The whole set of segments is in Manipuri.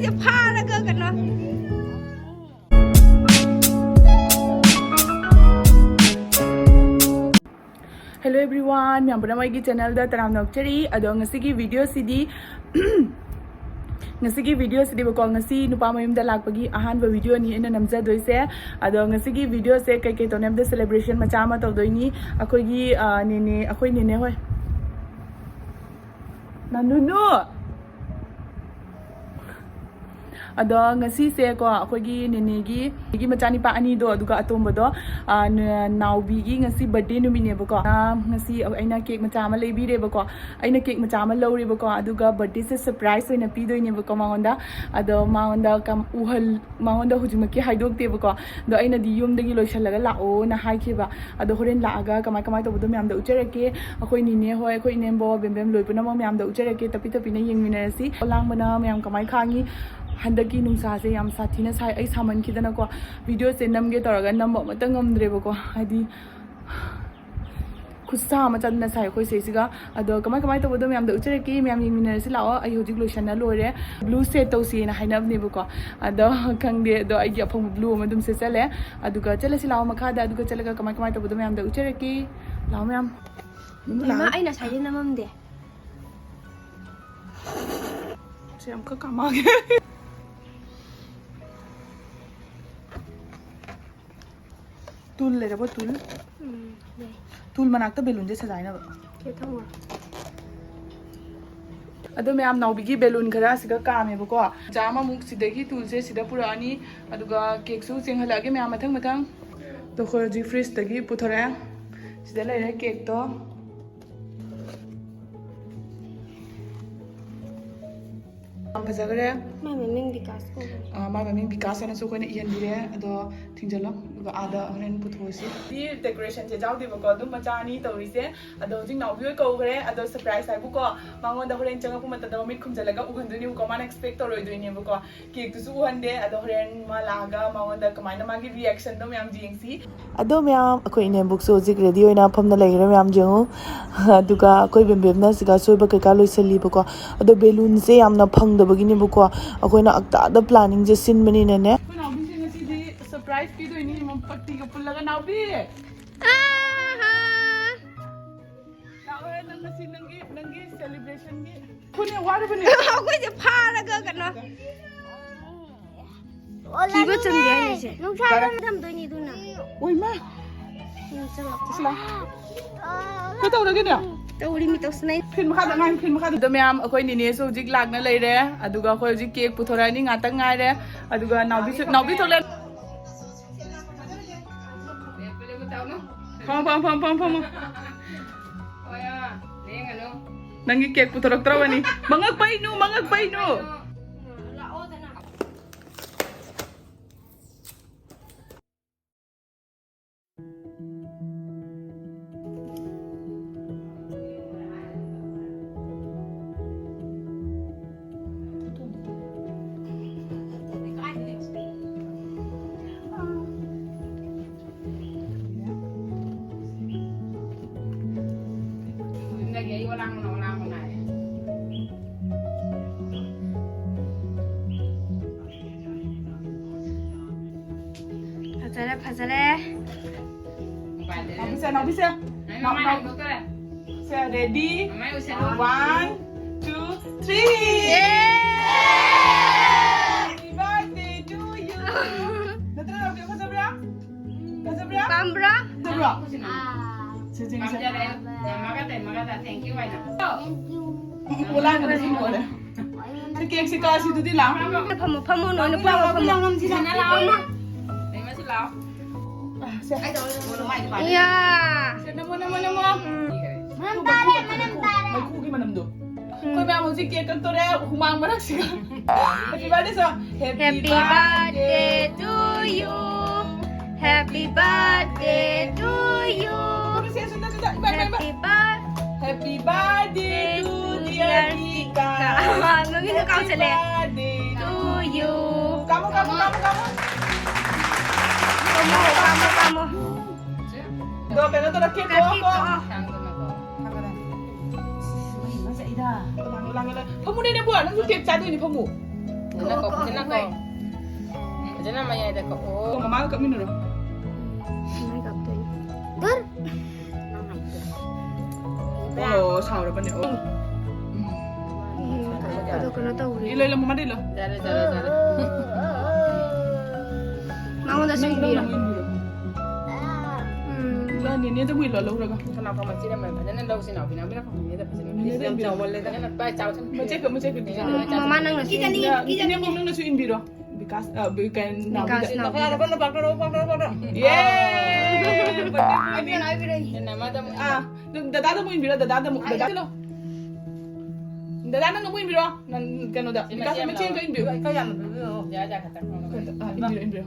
จะพาแล้วกันเนาะHello everyone, मैं अपना माई की चैनल दा तराम नौकरी अदो ngasi की वीडियो सीधी ngasi की वीडियो सीधी बको ngasi नुपा मयुम दा लाकपगी अहान व वीडियो नि इन नमजा दोइसे अदो ngasi की वीडियो से कई कई तोनेम दा सेलिब्रेशन मचा मा तौदोइनी अखोगी नेने अखोई नेने होय नानुनु अदो ngasi से को अखोगी नेनेगी गी मचानी पा अनि दो अदुगा अतोम बदो नाउबी गी ngasi बर्थडे नुमिने बको ngasi अइना केक मचा मा लेबिरे बको अइना केक मचा मा लौरे बको अदुगा बर्थडे से सरप्राइज होइना पिदोइने बको मांगोंदा अदो मांगोंदा कम उहल मांगोंदा हुजुमके हाइदोकते बको दो अइना दि युमदगी लोइसलगा लाओ ना हाइखेबा अदो होरेन लागा कमाय कमाय तबदो म्यामदा उचरके अखोइ निने होय अखोइ नेमबो बेमबेम लोइपुना म्यामदा उचरके तपि तपिना यंगमिनरसी ओलांगबना म्याम कमाय खांगी हंदकी नुंसासे याम साथीना साइ आई सामन खिदनको वीडियो से नमगे तौरगा नंबो मत ngamdrebako हाइदी खुस्सा मचन साइ खोइ सेसिगा अदो कमाय कमाय तबदो म्यामदा उचरके म्याम यंगमिनरसी लाओ आई होजिक लोइसना लोरे ब्लू सेट तौसीना हाइनबनेबको अदो खंगदे अदो आइगी अफंग ब्लू मदुम से चले अदुगा चलेसि लाओ मखादा अदुगा चलगा कमाय कमाय तबदो म्यामदा उचरके लाओ म्याम मा आइना साइदे नममदे से हमका कमागे तुल ले रबो तुल मनाकता बेलून जे सजाइना के थमो अदो मैम नाउबिगी बेलून खरा सिगा कामेबको जामा मुक सिदगी तुल से सिदा पुरानी अदुगा केक सु चेंहलागे मैम मथंग मथंग तो खोजी फ्रिज तगी पुथरे सिदा लेरे केक तो फजगरे मा ममिंग विकास को मा ममिंग विकास है ना सो कोने इहन बिरे अदो थिंजलो आदा हरेन पुथोसी दी डेकोरेशन जे जाउ देबको दुम मचानी तौरिसे अदो जिंग नाउबियो कौगरे अदो सरप्राइज आइबुको मांगोंदा हरेन चंगपु मतदा मिट खुमजलगा उहनदुनी को मान एक्सपेक्ट तौरोइदुनी बको केक तुसु उहनदे अदो हरेन मा लागा मांगोंदा कमाइना मागी रिएक्शन दो म्याम जिंगसी अदो म्याम अखोइ ने बुक सो जिक रेडी होइना फमना लेगरे म्याम जेउ अदुगा अखोइ बेमबेमना सिगा सोइबा कैका लोइसली बको अदो बेलून से यामना फंगदबगिनी बको अखोइना अक्तादा प्लानिंग जे सिनबनी ने सरप्राइज की दोइनी मम पट्टी का पुल्लगा नाउबी आहा नावे नंगसी नंगी सेलिब्रेशन की खुने वार बने कोइ जे फारगा कनो किबो चंगे आइसे नुसा थम दोइनी दुना ओइ मा चला के तौरगे ने तौरी मी तौसनाइ फिन मखा दंगान फिन मखा दो मैम अखोइ निने सो जिक लागना लेरे अदुगा अखोइ जिक केक पुथोरानी ngatak ngaire अदुगा नाउबी थोले Pam. Nangi cake putorok trawani. Mangagpay no. Fazle Nabi siya. Siya ready. 1, 2, 3. Happy birthday to you. Natra na ko sabra? Pambra Sabra. Maganda, thank you. Wala na rin mo na. Si cake si kasi do di lang. Pamo no pamo iya Mana mo. Manam tare. Magkugi manam do. Koi ba mo si cake to re humang manak siya. Happy birthday so. Happy birthday to you. Happy birthday to you. Happy birthday to dear Tika. Nungin kau sele. To you. Kamu. Kamu. Do, pero to rakit ko. Ulang. Kamu ni buat, nang cake satu ini kamu. Jangan kok. Jangan maya ada kok. Oh, mama kami nuro. Dur. Oh, saura pa ni. Oh. Aduh, kena tahu ni. Ilo ilo mama dilo. Jara. Mama dah sering bilang. Lah ni ni tu mui lo lo raga. Kenapa masih ada mana? Jangan lau sini, bina ni ada pasal ni jam jawab le. Jangan baca jawab. Macam ke. Mama nang nasi. Kita ni mo nang nasu inbiro. Because bukan na. Tapi ada pun pak. Yeah. Jangan madam. Ah, dadada mo inbiro, dadada mo. Dadada no mo inbiro. Nan kano da. Because macam ke inbiro. Kau yang jaja kata. Ah, inbiro.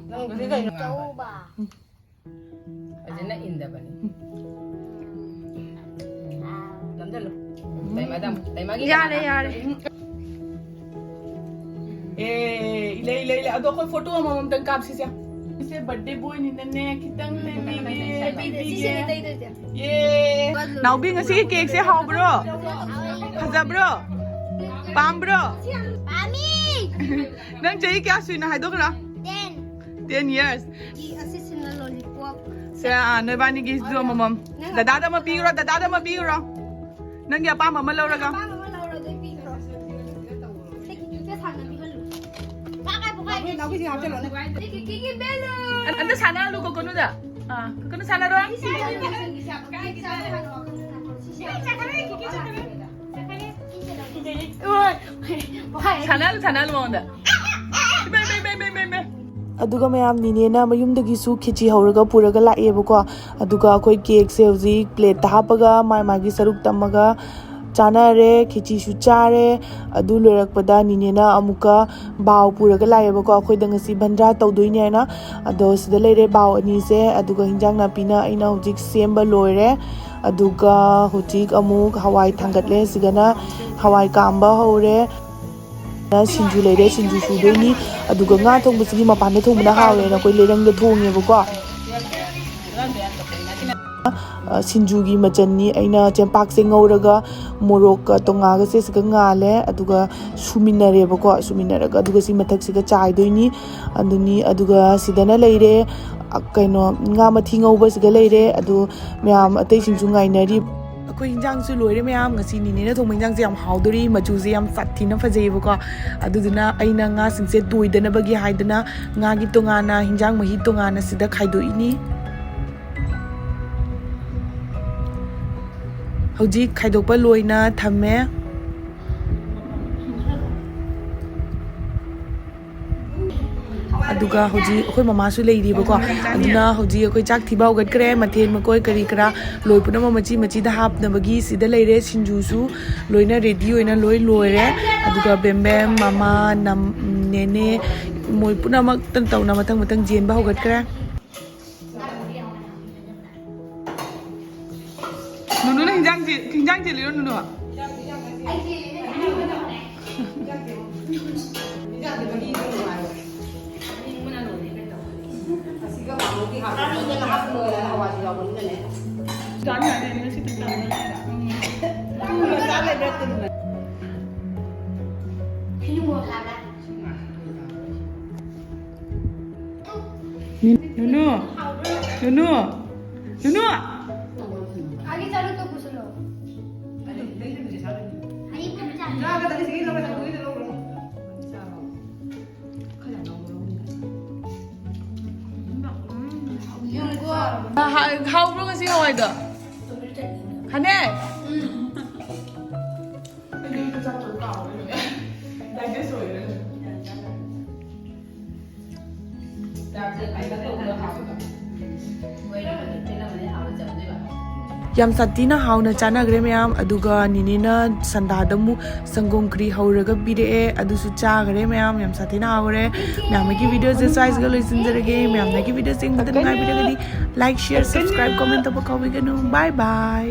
Coba. Jangan indah bani. Nampak lo. Tay madam, tay magi. Ya le. Ile ado ko photo mo mom tang kap sisya. Ise birthday boy ni nane kitang ye. Now bing asi cake se how bro. Khaza bro. Pam bro. Mami. Nang chai kya suina hai do kra? 10 years. Di assist na lollipop. Sa noi bani gi do mom. Dada ma pi ro. Nang ya pa mama lo ra ga. Mama Laura doi pi ro. Sige, thang na pi halu. Pakai. Nabi si hapse lo ne. Sige, kiki belo. Anda sana lu ko kono da. Ah, kono sana ro. Sana lu mo da. ꯑꯗꯨꯒ ꯃꯌꯥꯝ ꯅꯤꯅꯦꯅ ꯃꯌꯨꯝꯗꯒꯤꯁꯨ ꯈꯤꯆꯤ ꯍꯧꯔꯒ ꯄꯨꯔꯒ ꯂꯥꯛꯑꯦꯕꯀꯣ ꯑꯗꯨꯒ ꯑꯩꯈꯣꯏ ꯀꯦꯛꯁꯦ ꯍꯧꯖꯤꯛ ꯄ꯭ꯂꯦꯠꯇ ꯍꯥꯞꯄꯒ ꯃꯥꯒꯤ ꯁꯔꯨꯛ ꯇꯝꯃꯒ ꯆꯥꯅꯔꯦ ꯈꯤꯆꯤꯁꯨ ꯆꯥꯔꯦ ꯑꯗꯨ ꯂꯣꯏꯔꯛꯄꯗ ꯅꯤꯅꯦꯅ ꯑꯃꯨꯛꯀ ꯕꯥꯎ ꯄꯨꯔꯒ ꯂꯥꯛꯑꯦꯕꯀꯣ ꯑꯩꯈꯣꯏꯗ ꯉꯁꯤ ꯕꯟꯗ꯭ꯔꯥ ꯇꯧꯗꯣꯏꯅꯦ ꯍꯥꯏꯅ ꯑꯗꯣ ꯁꯤꯗ ꯂꯩꯔꯦ ꯕꯥꯎ ꯑꯅꯤꯁꯦ ꯑꯗꯨꯒ ꯍꯤꯟꯖꯥꯡ ꯅꯥꯄꯤꯅ ꯑꯩꯅ ꯍꯧꯖꯤꯛ ꯁꯦꯝꯕ ꯂꯣꯏꯔꯦ ꯑꯗꯨꯒ ꯍꯧꯖꯤꯛ ꯑꯃꯨꯛ ꯍꯋꯥꯏ ꯊꯥꯡꯒꯠꯂꯦ ꯁꯤꯒꯅ ꯍꯋꯥꯏ ꯀꯥꯝꯕ ꯍꯧꯔꯦ ꯁꯤꯡꯖꯨ ꯂꯩꯔꯦ ꯁꯤꯡꯖꯨ ꯁꯨꯗꯣꯏꯅꯤ ꯑꯗꯨꯒ ꯉꯥ ꯊꯣꯡꯕꯁꯤꯒꯤ ꯃꯄꯥꯟꯗ ꯊꯣꯡꯕꯅ ꯍꯥꯎꯋꯦꯅ ꯑꯩꯈꯣꯏ ꯂꯩꯔꯪꯗ ꯊꯣꯡꯉꯦꯕꯀꯣ ꯁꯤꯡꯖꯨꯒꯤ ꯃꯆꯟꯅꯤ ꯑꯩꯅ ꯆꯦꯡꯄꯥꯛꯁꯦ ꯉꯧꯔꯒ ꯃꯣꯔꯣꯛꯀ ꯇꯣꯉꯥꯒꯁꯦ ꯁꯤꯒ ꯉꯥꯜꯂꯦ ꯑꯗꯨꯒ ꯁꯨꯃꯤꯟꯅꯔꯦꯕꯀꯣ ꯁꯨꯃꯤꯟꯅꯔꯒ ꯑꯗꯨꯒ ꯁꯤ ꯃꯊꯛꯁꯤꯒ ꯆꯥꯏꯗꯣꯏꯅꯤ ꯑꯗꯨꯒ ꯁꯤꯗꯅ ꯂꯩꯔꯦ ꯀꯩꯅꯣ ꯉꯥ ꯃꯊꯤ ꯉꯧꯕꯁꯤꯒ ꯂꯩꯔꯦ ꯑꯗꯨ ꯃꯌꯥꯝ ꯑꯇꯩꯁꯤꯡꯁꯨ ꯉꯥꯏꯅꯔꯤ ꯑꯩꯈꯣꯏ ꯍꯤꯟꯖꯥꯡꯁꯨ ꯂꯣꯏꯔꯦ ꯃꯌꯥꯝ ꯉꯁꯤ ꯅꯤꯅꯦꯅ ꯊꯣꯡꯕ ꯍꯤꯟꯖꯥꯡꯁꯦ ꯌꯥꯝ ꯍꯥꯎꯗꯣꯔꯤ ꯃꯆꯨꯁꯦ ꯌꯥꯝ ꯁꯥꯊꯤꯅ ꯐꯖꯩꯌꯦꯕꯀꯣ ꯑꯗꯨꯗꯨꯅ ꯑꯩꯅ ꯉꯥꯁꯤꯡꯁꯦ ꯇꯣꯏꯗꯅꯕꯒꯤ ꯍꯥꯏꯗꯅ ꯉꯥꯒꯤ ꯇꯣꯉꯥꯟꯅ ꯍꯤꯟꯖꯥꯡ ꯃꯍꯤ ꯇꯣꯉꯥꯟꯅ ꯁꯤꯗ ꯈꯥꯏꯗꯣꯛꯏꯅꯤ ꯍꯧꯖꯤꯛ ꯈꯥꯏꯗꯣꯛꯄ ꯂꯣꯏꯅ ꯊꯝꯃꯦ ꯑꯗꯨꯒ ꯍꯧꯖꯤꯛ ꯑꯩꯈꯣꯏ ꯃꯃꯥꯁꯨ ꯂꯩꯔꯤꯕꯀꯣ ꯑꯗꯨꯅ ꯍꯧꯖꯤꯛ ꯑꯩꯈꯣꯏ ꯆꯥꯛ ꯊꯤꯕ ꯍꯧꯒꯠꯈ꯭ꯔꯦ ꯃꯊꯦꯜ ꯃꯀꯣꯏ ꯀꯔꯤ ꯀꯔꯥ ꯂꯣꯏ ꯄꯨꯝꯅꯃꯛ ꯃꯆꯤꯗ ꯍꯥꯞꯅꯕꯒꯤ ꯁꯤꯗ ꯂꯩꯔꯦ ꯁꯤꯡꯖꯨꯁꯨ ꯂꯣꯏꯅ ꯔꯦꯗꯤ ꯑꯣꯏꯅ ꯂꯣꯏꯔꯦ ꯑꯗꯨꯒ ꯕꯦꯝꯕꯦꯝ ꯃꯃꯥ ꯅꯦꯅꯦ ꯃꯣꯏ ꯄꯨꯝꯅꯃꯛ ꯇꯧꯅ ꯃꯊꯪ ꯖꯦꯟꯕ ꯍꯧꯒꯠꯈ꯭ꯔꯦ ꯅꯨꯅꯨꯅ ꯍꯤꯟꯖꯥꯡ ꯆꯦꯜꯂꯤꯔꯣ ꯅꯨꯅꯨ Nunu. Lagi cari tu puslo. Ini pun cari. Haubro kasi hawai da. Hane. ꯌꯥꯝ ꯁꯥꯊꯤꯅ ꯍꯥꯎꯅ ꯆꯥꯅꯈ꯭ꯔꯦ ꯃꯌꯥꯝ ꯑꯗꯨꯒ ꯅꯤꯅꯦꯅ ꯁꯟꯗꯥꯗ ꯑꯃꯨꯛ ꯁꯪꯒꯣꯝ ꯈ꯭ꯔꯤ ꯍꯧꯔꯒ ꯄꯤꯔꯛꯑꯦ ꯑꯗꯨꯁꯨ ꯆꯥꯈ꯭ꯔꯦ ꯃꯌꯥꯝ ꯌꯥꯝ ꯁꯥꯊꯤꯅ ꯍꯥꯎꯔꯦ ꯃꯌꯥꯝꯒꯤ ꯚꯤꯗꯤꯑꯣꯁꯦ ꯁ꯭ꯋꯥꯏꯁꯤꯒ ꯂꯣꯏꯁꯤꯟꯖꯔꯒꯦ ꯃꯌꯥꯝꯅꯒꯤ ꯚꯤꯗꯤꯑꯣꯁꯦ ꯌꯦꯡꯕꯗ ꯅꯨꯡꯉꯥꯏꯕꯤꯔꯒꯗꯤ ꯂꯥꯏꯛ ꯁꯤꯌꯔ ꯁꯕꯁꯀ꯭ꯔꯥꯏꯕ ꯀꯣꯃꯦꯟ ꯇꯧꯕ ꯀꯥꯎꯕꯤꯒꯅꯨ ꯕꯥꯏ ꯕꯥꯏ